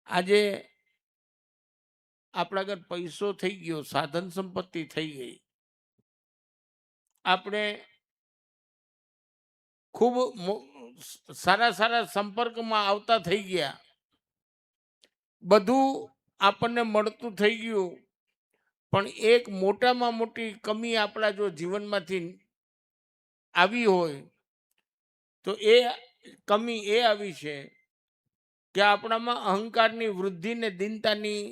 આજે આપણા ઘર પૈસો થઈ ગયો, સાધન સંપત્તિ થઈ ગઈ, આપણે ખૂબ સારા સારા સંપર્કમાં આવતા થઈ ગયા, બધું આપણને મળતું થઈ ગયું, પણ એક મોટામાં મોટી કમી આપણા જો જીવનમાંથી આવી હોય તો એ કમી એ આવી છે કે આપણામાં અહંકારની વૃદ્ધિ ને દીનતાની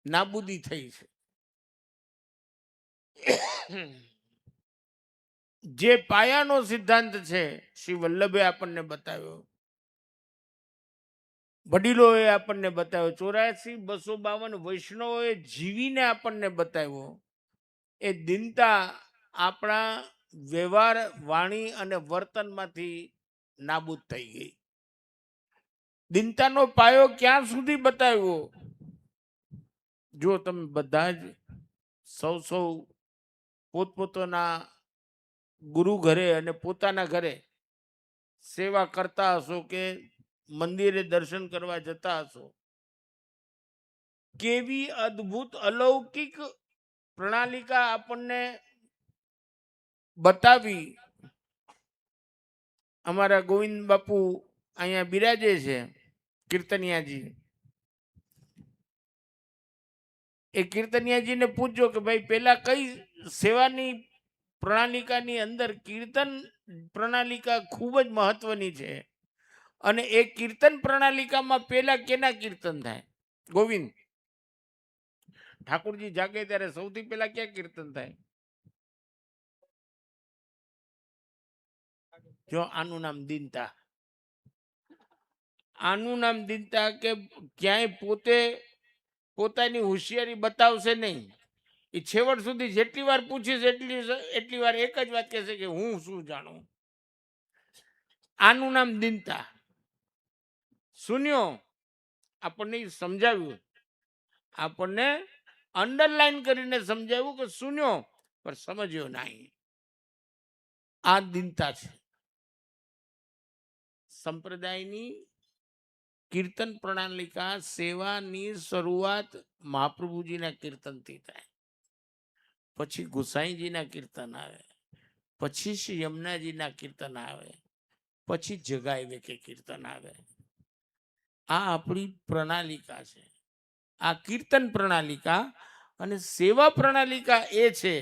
નાબૂદી થઈ છે. જે પાયાનો સિદ્ધાંત છે શ્રી વલ્લભે આપણને બતાવ્યો, વડીલોએ આપણને બતાવ્યો, 84,252 વૈષ્ણવોએ જીવીને આપણને બતાવ્યો, એ દીનતા આપણા વ્યવહાર, વાણી અને વર્તનમાંથી નાબૂદ થઈ ગઈ. દીનતાનો પાયો ક્યાં સુધી બતાવ્યો? જો તમે બધા જ સૌ પોતપોતાના ગુરુ ઘરે અને પોતાના ઘરે સેવા કરતા હશો કે મંદિરે દર્શન કરવા જતા હશો, કેવી અદ્ભુત અલૌકિક પ્રણાલિકા આપણને બતાવી. અમારા ગોવિંદ બાપુ અહીંયા બિરાજે છે, કીર્તનિયાજી. એ કીર્તનિયાજીને પૂછજો કે ભાઈ પેલા કઈ સેવાની પ્રણાલિકાની અંદર કીર્તન પ્રણાલિકા ખૂબ જ મહત્વની છે, અને એ કીર્તન પ્રણાલિકામાં પેલા કેના કીર્તન થાય? ગોવિંદ ઠાકોરજી જાગે ત્યારે સૌથી પહેલા ક્યાં કીર્તન થાય? જો આનું નામ દીનતા, આનું નામ દીનતા કે ક્યાંય પોતે પોતાની હોશિયારી બતાવશે નહીં. એ છેવટ સુધી જેટલી વાર પૂછીશ એટલી વાર એક જ વાત કહેશે કે હું શું જાણું. આનું નામ દીનતા. શૂન્યો આપણને સમજાવ્યું, આપણને અંડરલાઈન કરીને સમજાવ્યું કે શૂન્યો, પણ સમજ્યો નહીં. આ દીનતા છે. સંપ્રદાયની કીર્તન પ્રણાલિકા, સેવાની શરૂઆત મહાપ્રભુજીના કીર્તનથી થાય, પછી ગુસાઈજીના કીર્તન આવે, પછી શ્રી યમુનાજીના કીર્તન આવે, પછી જગાઈ વેકે કીર્તન આવે. આ આપણી પ્રણાલિકા છે. આ કીર્તન પ્રણાલિકા. અને સેવા પ્રણાલિકા એ છે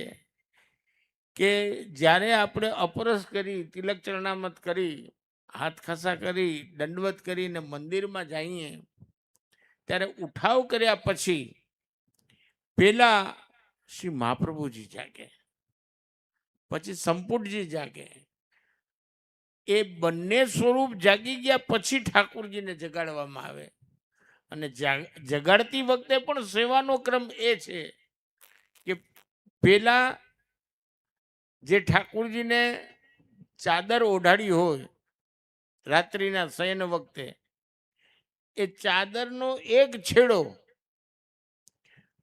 કે જ્યારે આપણે અપરસ કરી, તિલક ચરણામત કરી, હાથ ખસા કરી, દંડવત કરીને મંદિરમાં જઈએ, ત્યારે ઉઠાવ કર્યા પછી પેલા શ્રી મહાપ્રભુજી જાગે, પછી સંપુટજી જાગે. એ બંને સ્વરૂપ જાગી ગયા પછી ઠાકોરજીને જગાડવામાં આવે. અને જગાડતી વખતે પણ સેવાનો ક્રમ એ છે કે પેલા જે ઠાકોરજીને ચાદર ઓઢાડી હોય રાત્રિના શયન વખતે, એ ચાદરનો એક છેડો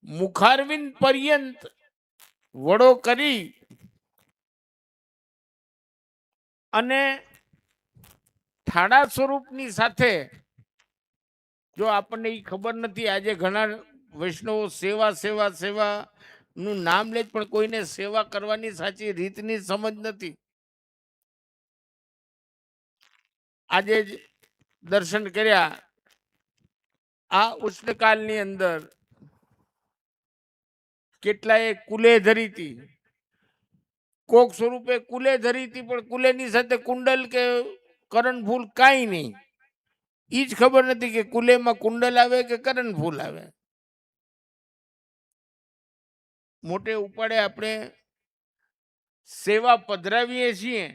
મુખારવિંદ પર્યંત વડો કરી અને ઠાડા સ્વરૂપની સાથે, જો આપણને એ ખબર નથી, આજે ઘણા વૈષ્ણવો સેવા સેવા સેવા નું નામ લે પણ કોઈને સેવા કરવાની સાચી રીતની સમજ નથી. આજે જ દર્શન કર્યા, આ ઉષ્ણકાલની અંદર કેટલાય કુલે ધરી હતી, કોક સ્વરૂપે કુલે ધરી હતી, પણ કુલેની સાથે કુંડલ કે કરણફૂલ કાંઈ નહીં. એ જ ખબર નથી કે કુલેમાં કુંડલ આવે કે કરણફૂલ આવે. મોટે ઉપાડે આપણે સેવા પધરાવીએ છીએ,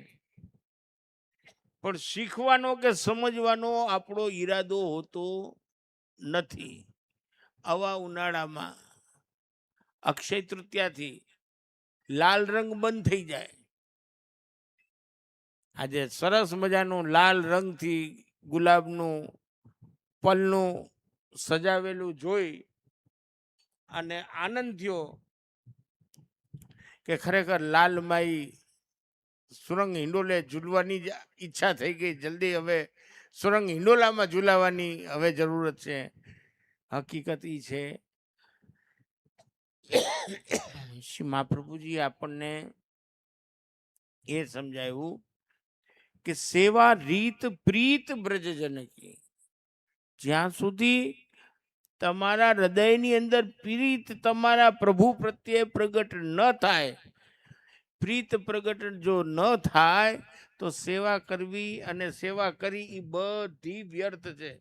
પણ શીખવાનો કે સમજવાનો આપણો ઈરાદો હોતો નથી. આવા ઉનાળામાં અક્ષય તૃતીયાથી લાલ રંગ બંધ થઈ જાય. આજે સરસ મજાનું લાલ રંગથી ગુલાબનું પલનું સજાવેલું જોઈ અને આનંદ થયો કે ખરેખર લાલમાઈ સુરંગ હિંડોલે ઝૂલવાની ઈચ્છા થઈ ગઈ. જલ્દી હવે સુરંગ હિંડોલામાં ઝૂલાવાની હવે જરૂરત છે. હકીકત ઈ છે શ્રી મહાપ્રભુજી આપણને એ સમજાવ્યું કે સેવા રીત પ્રીત બ્રજજન કી, જ્યાં સુધી તમારા હૃદયની અંદર પ્રીત તમારા પ્રભુ પ્રત્યે પ્રગટ ન થાય, પ્રીત પ્રગટ જો ન થાય તો સેવા કરવી અને સેવા કરી એ બધી વ્યર્થ છે.